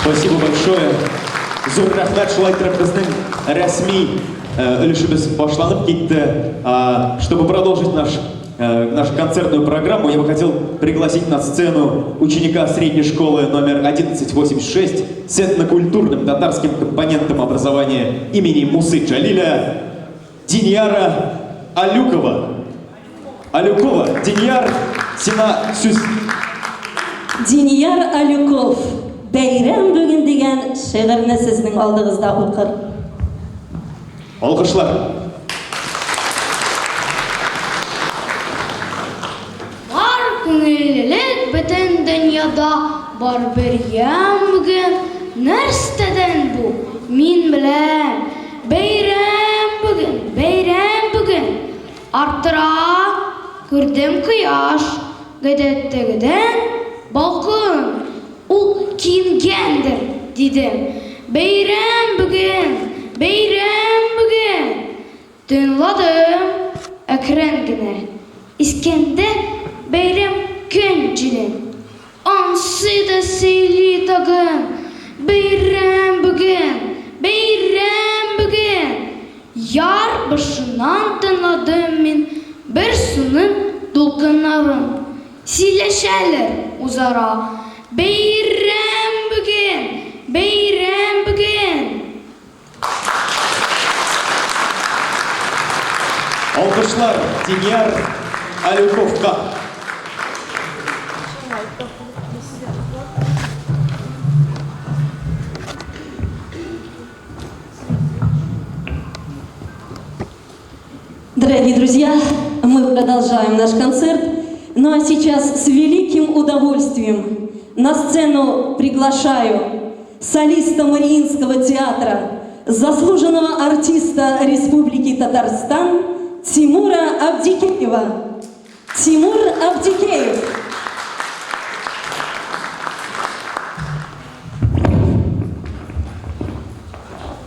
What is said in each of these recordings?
Спасибо большое. Зор рахмат шулайтырып біздің рәсми өлішіміз башланып кетті. Чтобы продолжить нашу концертную программу, я бы хотел пригласить на сцену ученика средней школы номер 1186 с этнокультурным татарским компонентом образования имени Мусы Джалиля Диньяра Алюкова. Диньяр Сина Сүз. Диньяр Алюков, бәйрәм бүгін деген шиғырны сіздің алдыңызда оқыр. Алқышлар. Бар күңеллек бөтен дөньяда, бар бір ям бүгін. Нәрстәдән бу? Мин беләм. Бәйрәм бүгін. Артыра күрдем кояш, гадәттәгедән балкын. Ул киенгәндер, дидем. Бәйрәм бүгін. Тыңладым әкрен генә. Искәндә бәйрәм көн җилен. Ансы да сөйли тагын. Бәйрәм бүгін. Яр башынан тыңладым мин бер суның дулкыннарын. Сөйләшәләр үзара. Бәйрәм бүгін. Алқышлар Диньяр Алюковқа. Дорогие друзья, мы продолжаем наш концерт. Ну а сейчас с великим удовольствием на сцену приглашаю солиста Мариинского театра, заслуженного артиста Республики Татарстан Тимура Абдикеева. Тимур Абдикеев.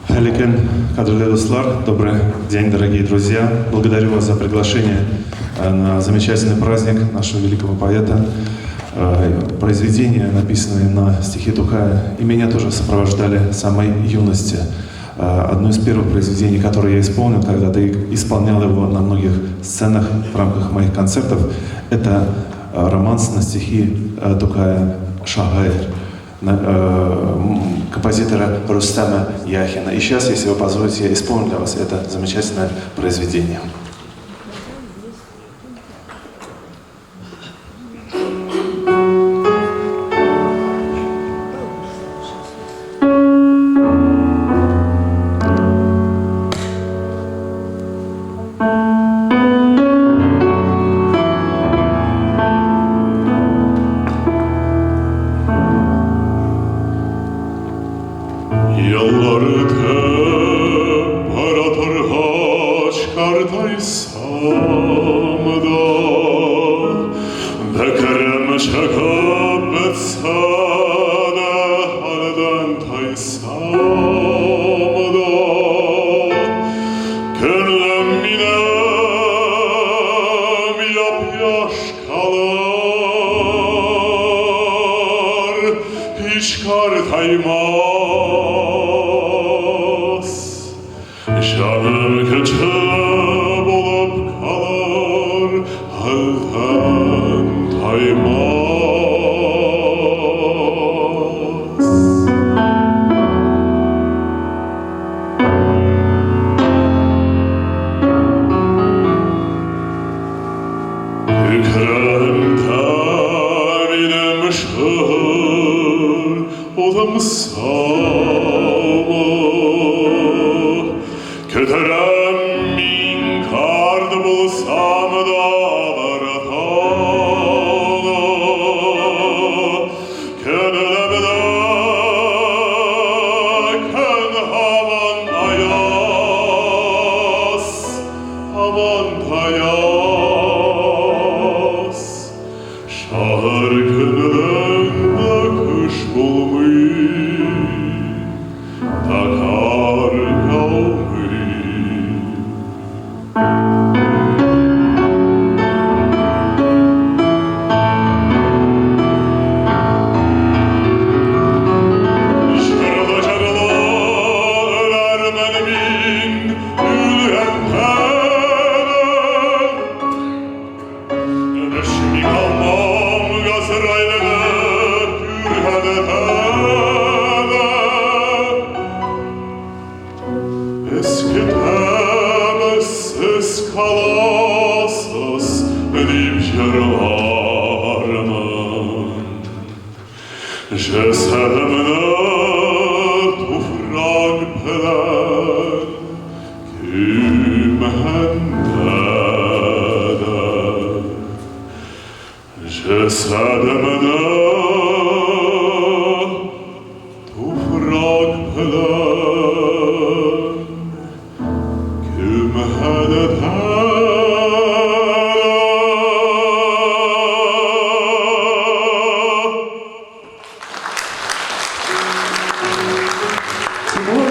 Халикен, кадрлы дослар, добрый день, дорогие друзья. Благодарю вас за приглашение на замечательный праздник нашего великого поэта. Произведения, написанные на стихи Тукая, и меня тоже сопровождали с самой юности. Одно из первых произведений, которое я исполнил, когда-то исполнял его на многих сценах в рамках моих концертов, это романс на стихи Тукая «Шагайр» композитора Рустама Яхина. И сейчас, если вы позволите, я исполню для вас это замечательное произведение. Cesedimine tufrak pelen kümhendeder. Cesedimine tufrak pelen kümhendeder. Тимур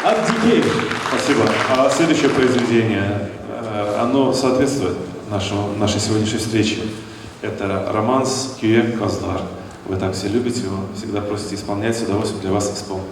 Абдикеев. Спасибо. А следующее произведение, оно соответствует нашей сегодняшней встрече. Это романс «Кюе Козлар». Вы так все любите его, всегда просите исполнять, с удовольствием для вас исполню.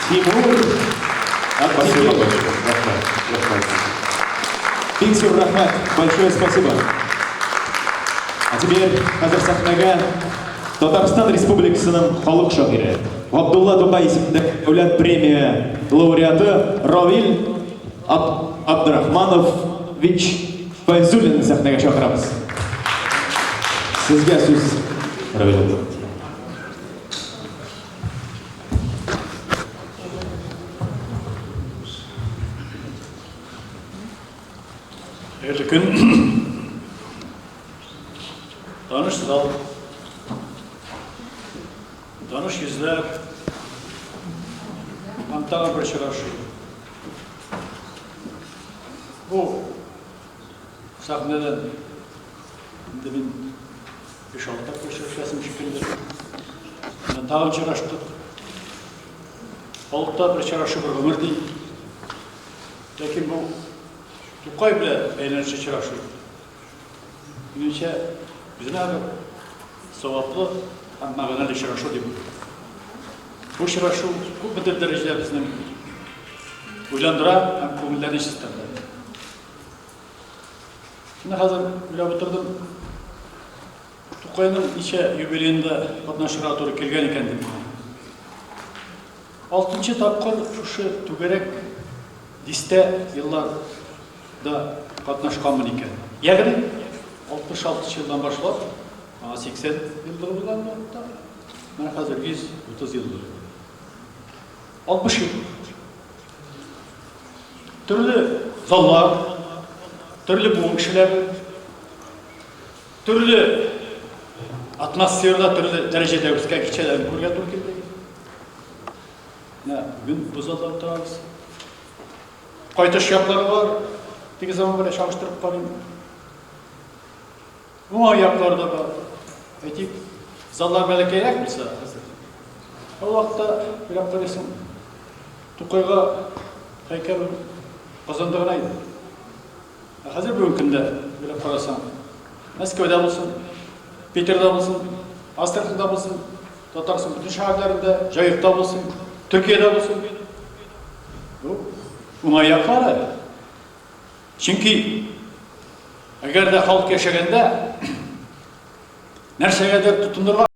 Тимур Спасибо Абдикеев. большое. Биксур Рахмат, большое спасибо. А теперь қазір сахнаға Татарстан Республикасының халық шағиры Абдулла Тукай исемді дәулет премия лауреаты Равиль Абдрахманович Файзуллин сахнаға шақырамыз. Сізге сөз, Равиль. Қайырлы күн. Таныш зал, таныш yüzler, антаған бір шырашы. Бұл сахнадан енді мен 5-6 көшіршесім шекілді. Тағын шыраштық. Олықта бір шырашы бір өмір дейді. Ләкин бұл Тұқай біле әйленші шырашы. Меніңше біздің әгі сауаплы мағыналы шырашу деп. Бұл шырашу көп бітір дәрежеде біздің ойландыра, көңілдерін шыстырды. Şimdi қазір біліп отырдым, Тұқайның неше юбилейінде қатнашыра туры келген екен деп. 6-шы тапқыр ұшы түгерек дисте yıllarda қатнашқанмын екен. Яғни 66 жылдан башлап, 80 yıldır болған уақытта, мына қазір 130 yıldır. 60 yıl. Түрлі заллар, түрлі буын кішілер, түрлі атмосферада, түрлі дәрежеде өскен кішелерін көрген тұр келді. Бүгін бұл залда отырамыз. Қайта шияқтары бар, деген zaman böyle çalıştırıp kalayım. Bu ayaklarda da etik zallar belki yak bilse. O vakitte bir hafta resim Tukay'a heykel kazandığına aydı. Hazır bir ülkünde böyle karasam. Moskova'da olsun, Peter'de olsun, Astrakhan'da olsun, Tatarsın bütün şehirlerinde, Jayık'ta olsun, Türkiye'de olsun. Bu ayakları. Çünkü eğer de halk yaşaganda nereye kadar tutundurlar